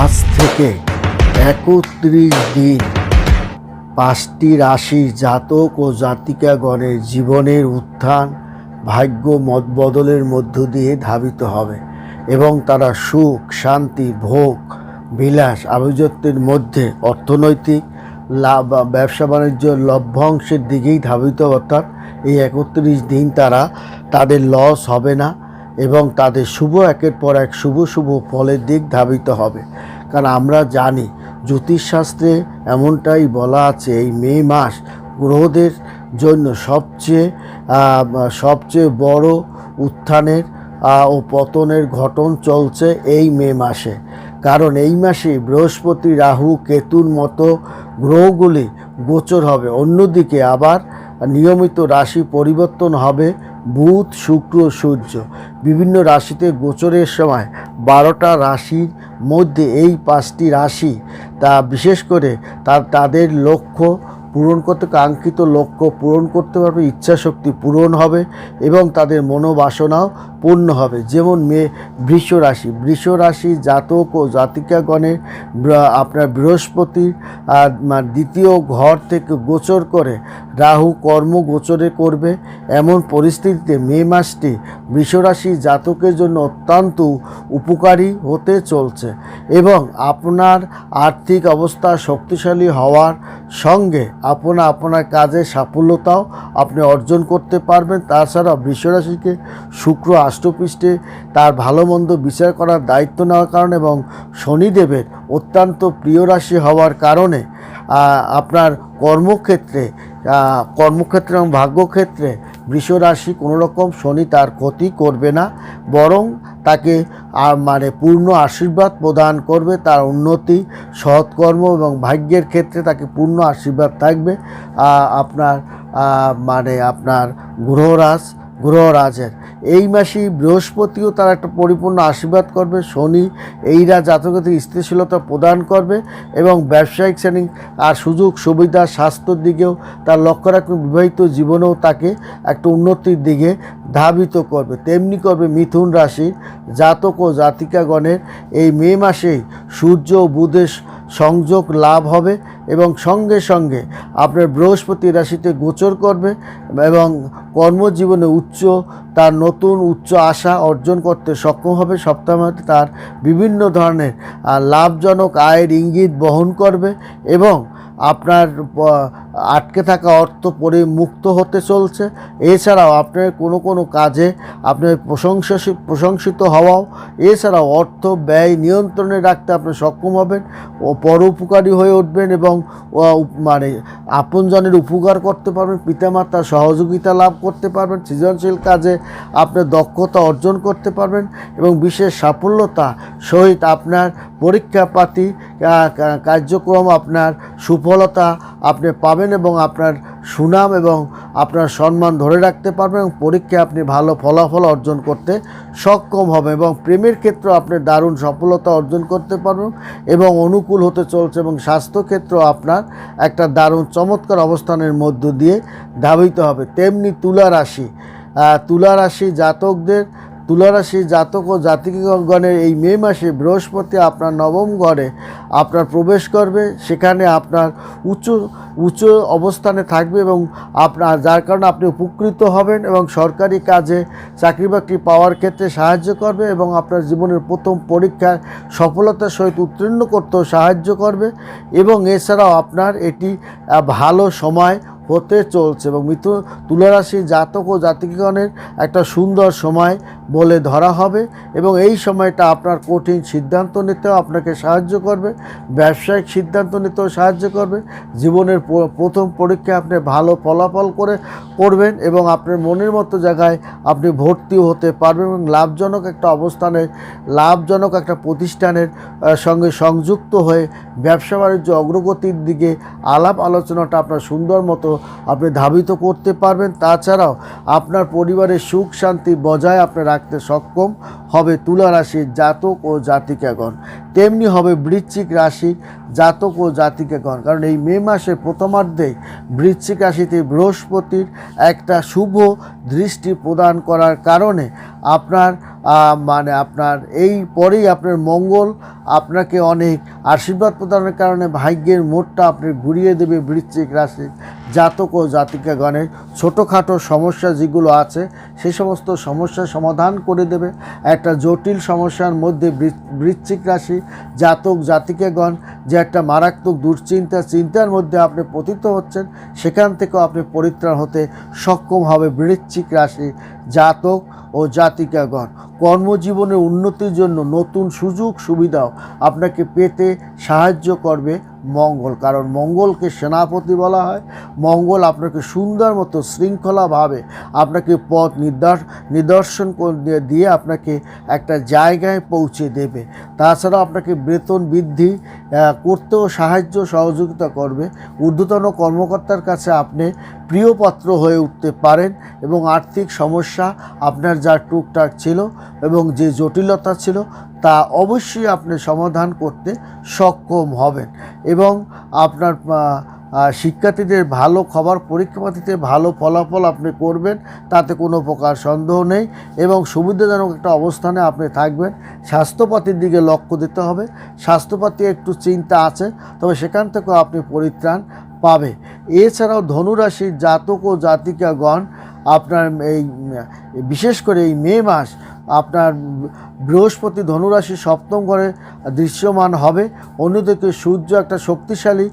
আজ থেকে ৩১ দিন ৫টি রাশি জাতক ও জাতিকাগণের জীবনের উত্থান ভাগ্য মতবদলের মধ্য দিয়ে ধাবিত হবে এবং তারা সুখ শান্তি ভোগ বিলাস আভিজাত্যের মধ্যে অর্থনৈতিক লাভ ব্যবসা বাণিজ্য লভ্যাংশের দিকেই ধাবিত। অর্থাৎ এই ৩১ দিন তারা তাদের লস হবে না এবং তাদের শুভ একের পর এক শুভ শুভ ফলের দিক ধাবিত হবে। কারণ আমরা জানি জ্যোতিষশাস্ত্রে এমনটাই বলা আছে, এই মে মাস গ্রহদের জন্য সবচেয়ে বড় উত্থানের ও পতনের ঘটন চলছে এই মে মাসে। কারণ এই মাসে বৃহস্পতি রাহু কেতুর মতো গ্রহগুলি গোচর হবে। অন্যদিকে আবার নিয়মিত রাশি পরিবর্তন হবে। বুধ শুক্র সূর্য বিভিন্ন রাশিতে গোচরের সময় 12টা রাশির মধ্যে এই 5টি রাশি তা বিশেষ করে তাদের লক্ষ্য পূরণ করতে কাঙ্ক্ষিত লক্ষ্য পূরণ করতে পারবে, ইচ্ছাশক্তি পূরণ হবে এবং তাদের মনোবাসনাও পূর্ণ হবে। যেমন বৃষ রাশি জাতক ও জাতিকাগণের আপনার বৃহস্পতির দ্বিতীয় ঘর থেকে গোচর করে রাহু কর্ম গোচরে করবে। এমন পরিস্থিতিতে মে মাসটি বৃষ রাশি জাতকের জন্য অত্যন্ত উপকারী হতে চলছে এবং আপনার আর্থিক অবস্থা শক্তিশালী হওয়ার সঙ্গে আপনার কাজে সাফল্যতাও আপনি অর্জন করতে পারবেন। তাছাড়া বৃষ রাশিকে শুক্র আষ্টপৃষ্ঠে তার ভালো মন্দ বিচার করার দায়িত্ব নেওয়ার কারণে এবং শনিদেবের অত্যন্ত প্রিয় রাশি হওয়ার কারণে আপনার কর্মক্ষেত্রে এবং ভাগ্যক্ষেত্রে বৃষ রাশি কোনো রকম শনি তার ক্ষতি করবে না, বরং তাকে পূর্ণ আশীর্বাদ প্রদান করবে। তার উন্নতি সৎকর্ম এবং ভাগ্যের ক্ষেত্রে তাকে পূর্ণ আশীর্বাদ থাকবে। আপনার গ্রহরাজের এই মাসেই বৃহস্পতিও তার একটা পরিপূর্ণ আশীর্বাদ করবে। শনি এইরা জাতকদের স্থিতিশীলতা প্রদান করবে এবং ব্যবসায়িক শ্রেণী আর সুযোগ সুবিধা স্বাস্থ্যের দিকেও তার লক্ষ্য রাখবে। বিবাহিত জীবনেও তাকে একটা উন্নতির দিকে ধাবিত করবে। তেমনি করবে মিথুন রাশির জাতক ও জাতিকাগণের এই মে মাসেই সূর্য ও বুধের সংযোগ লাভ হবে এবং সঙ্গে সঙ্গে আপনার বৃহস্পতি রাশিতে গোচর করবে এবং কর্মজীবনে তার নতুন উচ্চ আশা অর্জন করতে সক্ষম হবে। সপ্তাহমাত্র তার বিভিন্ন ধরনের লাভজনক আয়ের ইঙ্গিত বহন করবে এবং আপনার আটকে থাকা অর্থ মুক্ত হতে চলছে। এছাড়াও আপনার কোনো কাজে আপনার প্রশংসিত হওয়াও, এছাড়াও অর্থ ব্যয় নিয়ন্ত্রণে রাখতে আপনি সক্ষম হবেন ও পরোপকারী হয়ে উঠবেন এবং আপনজনের উপকার করতে পারবেন, পিতামাতার সহযোগিতা লাভ করতে পারবেন, সৃজনশীল কাজে আপনার দক্ষতা অর্জন করতে পারবেন এবং বিশেষ সাফল্যতা সহিত আপনার পরীক্ষাপাতি কার্যক্রম আপনার সুফলতা আপনি পাবেন এবং আপনার সুনাম এবং আপনার সম্মান ধরে রাখতে পারবেন এবং পরীক্ষায় আপনি ভালো ফলাফল অর্জন করতে সক্ষম হবেন এবং প্রেমের ক্ষেত্রে আপনি দারুণ সফলতা অর্জন করতে পারবেন এবং অনুকূল হতে চলছে এবং স্বাস্থ্যক্ষেত্র আপনার একটা দারুণ চমৎকার অবস্থানের মধ্য দিয়ে ধাবিত হবে। তেমনি তুলা রাশি জাতক ও জাতিকাগণের এই মে মাসে বৃহস্পতি আপনার নবম ঘরে আপনার প্রবেশ করবে। সেখানে আপনার উচ্চ অবস্থানে থাকবে এবং যার কারণে আপনি উপকৃত হবেন এবং সরকারি কাজে চাকরি বাকরি পাওয়ার ক্ষেত্রে সাহায্য করবে এবং আপনার জীবনের প্রথম পরীক্ষায় সফলতার সহিত উত্তীর্ণ করতেও সাহায্য করবে এবং এছাড়াও আপনার এটি ভালো সময় হতে চলছে এবং তুলারাশি জাতক ও জাতিকাগণের একটা সুন্দর সময় বলে ধরা হবে এবং এই সময়টা আপনার কঠিন সিদ্ধান্ত নিতেও আপনাকে সাহায্য করবে, ব্যবসায়িক সিদ্ধান্ত নিতেও সাহায্য করবে। জীবনের প্রথম পরীক্ষায় আপনি ভালো ফলাফল করবেন এবং আপনার মনের মতো জায়গায় আপনি ভর্তিও হতে পারবেন এবং লাভজনক একটা প্রতিষ্ঠানের সঙ্গে সংযুক্ত হয়ে ব্যবসা বাণিজ্য অগ্রগতির দিকে আলাপ আলোচনাটা আপনার সুন্দর মতো আপনি ধাবিত করতে পারবেন। তাছাড়াও আপনার পরিবারের সুখ শান্তি বজায় আপনি থাকতে সক্ষম হবে তুলা রাশির জাতক ও জাতিকাগণ, তেমনি হবে বৃশ্চিক রাশির জাতক ও জাতিকাগণ। কারণ এই মে মাসের প্রথমার্ধেই বৃশ্চিক রাশিতে বৃহস্পতির একটা শুভ দৃষ্টি প্রদান করার কারণে আপনার আপনার এই পরেই আপনার মঙ্গল আপনাকে অনেক আশীর্বাদ প্রদানের কারণে ভাগ্যের মোড়টা আপনি ঘুরিয়ে দেবে। বৃশ্চিক রাশির জাতক ও জাতিকাগণের ছোটোখাটো সমস্যা যেগুলো আছে সেই সমস্ত সমস্যার সমাধান করে দেবে। একটা জটিল সমস্যার মধ্যে বৃশ্চিক রাশি জাতক জাতিকাগণ যে একটা মারাত্মক চিন্তার মধ্যে আপনি পতিত হচ্ছেন, সেখান থেকেও আপনি পরিত্রাণ হতে সক্ষম হবে বৃশ্চিক রাশি জাতক ও জাতিকাগণ। কর্মজীবনের উন্নতির জন্য নতুন সুযোগ সুবিধাও আপনাকে পেতে সাহায্য করবে মঙ্গল, কারণ মঙ্গলকে সেনাপতি বলা হয়। মঙ্গল আপনাকে সুন্দর মতো শৃঙ্খলাভাবে আপনাকে পথ নিদর্শন দিয়ে আপনাকে একটা জায়গায় পৌঁছে দেবে। তাছাড়াও আপনাকে বেতন বৃদ্ধি করতেও সহযোগিতা করবে। ঊর্ধ্বতন কর্মকর্তার কাছে আপনি প্রিয়পাত্র হয়ে উঠতে পারেন এবং আর্থিক সমস্যা আপনার যা টুকটাক ছিল এবং যে জটিলতা ছিল তা অবশ্যই আপনি সমাধান করতে সক্ষম হবেন। এবং আপনার শিক্ষার্থীদের ভালো খবর, পরীক্ষাপাতিতে ভালো ফলাফল আপনি করবেন, তাতে কোনো প্রকার সন্দেহ নেই এবং সুবিধাজনক একটা অবস্থানে আপনি থাকবেন। স্বাস্থ্যপাতির দিকে লক্ষ্য দিতে হবে। স্বাস্থ্যপাতি একটু চিন্তা আছে, তবে সেখান থেকেও আপনি পরিত্রাণ পাবে। এছাড়াও ধনুরাশির জাতক ও জাতিকাগণ আপনার এই বিশেষ করে এই মে মাস আপনার বৃহস্পতি ধনুরাশি সপ্তম ঘরে দৃশ্যমান হবে। অন্যদিকে সূর্য একটা শক্তিশালী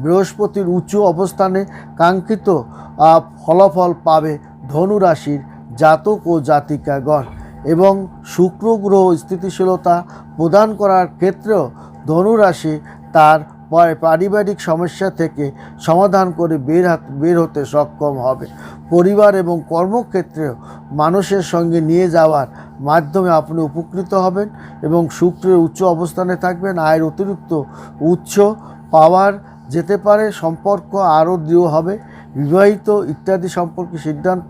বৃহস্পতির উঁচু অবস্থানে কাঙ্ক্ষিত ফলাফল পাবে ধনুরাশির জাতক ও জাতিকাগণ। এবং শুক্র গ্রহ স্থিতিশীলতা প্রদান করার ক্ষেত্রেও ধনুরাশি তার পারিবারিক সমস্যা থেকে সমাধান করে বের হতে সক্ষম হবে। পরিবার এবং কর্মক্ষেত্রেও মানুষের সঙ্গে নিয়ে যাওয়ার মাধ্যমে আপনি উপকৃত হবেন এবং শুক্রের উচ্চ অবস্থানে থাকবেন। আয়ের অতিরিক্ত উৎস পাওয়ার যেতে পারে, সম্পর্ক আরও দৃঢ় হবে, বিবাহিত ইত্যাদি সম্পর্কে সিদ্ধান্ত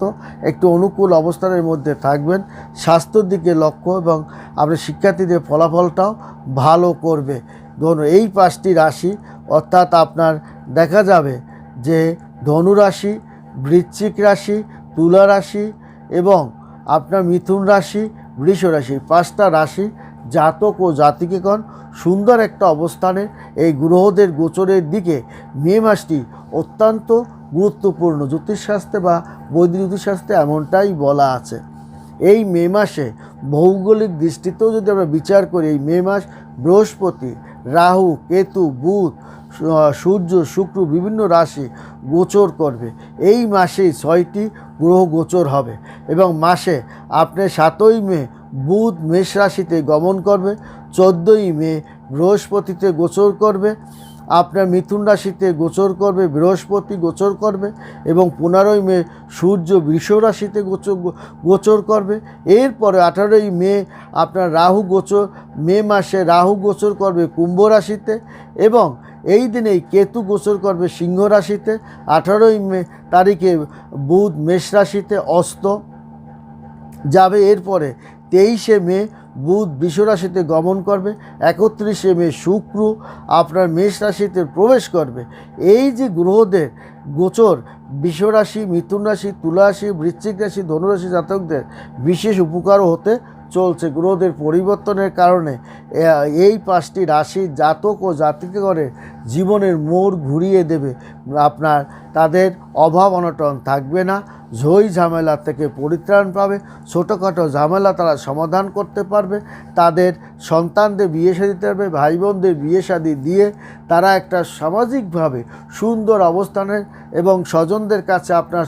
একটু অনুকূল অবস্থানের মধ্যে থাকবেন। স্বাস্থ্যের দিকে লক্ষ্য এবং আপনার শিক্ষার্থীদের ফলাফলটাও ভালো করবে। এই 5টি রাশি অর্থাৎ আপনার দেখা যাবে যে ধনুরাশি, বৃশ্চিক রাশি, তুলা রাশি এবং আপনার মিথুন রাশি, বৃষ রাশি, 5টা রাশি জাতক ও জাতিকাগণ সুন্দর একটা অবস্থানে এই গ্রহদের গোচরের দিকে মে মাসটি অত্যন্ত গুরুত্বপূর্ণ। জ্যোতিষশাস্ত্রে বা বৈদিক জ্যোতিষশাস্ত্রে এমনটাই বলা আছে। এই মে মাসে ভৌগোলিক দৃষ্টিতেও যদি আমরা বিচার করি, এই মে মাস বৃহস্পতি, রাহু, কেতু, বুধ, সূর্য, শুক্র বিভিন্ন রাশি গোচর করবে। এই মাসেই 6টি গ্রহ গোচর হবে এবং মাসে আপনি 7ই মে বুধ মেষ রাশিতে গমন করবে, 14ই মে বৃহস্পতিতে গোচর করবে, আপনার মিথুন রাশিতে গোচর করবে, বৃহস্পতি গোচর করবে এবং 15ই মে সূর্য বৃষ রাশিতে গোচর করবে। এরপরে 18ই মে আপনার মে মাসে রাহু গোচর করবে কুম্ভ রাশিতে এবং এই দিনেই কেতু গোচর করবে সিংহ রাশিতে। 18ই মে তারিখে বুধ মেষ রাশিতে অস্ত যাবে। এরপরে 23শে মে বুধ বৃষ রাশিতে গমন করবে, 31শে মে শুক্র আপনার মেষ রাশিতে প্রবেশ করবে। এই যে গ্রহদের গোচর বৃষ রাশি, মিথুন রাশি, তুলা রাশি, বৃশ্চিক রাশি, ধনুরাশি জাতকদের বিশেষ উপকারও হতে চলছে। গ্রহদের পরিবর্তনের কারণে এই 5টি রাশির জাতক ও জাতিকাগণের জীবনের মোড় ঘুরিয়ে দেবে। আপনার তাদের অভাব অনটন থাকবে না, ঝই ঝামেলা থেকে পরিত্রাণ পাবে, ছোটোখাটো ঝামেলা তারা সমাধান করতে পারবে, তাদের সন্তানদের বিয়ে শাদী দিতে পারবে, ভাই বোনদের বিয়ে শাদী দিয়ে তারা একটা সামাজিকভাবে সুন্দর অবস্থানে এবং স্বজনদের কাছে আপনার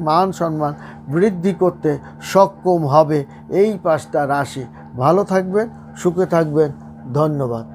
মান সম্মান বৃদ্ধি করতে সক্ষম হবে এই 5টা রাশি। ভালো থাকবেন, সুখে থাকবেন, ধন্যবাদ।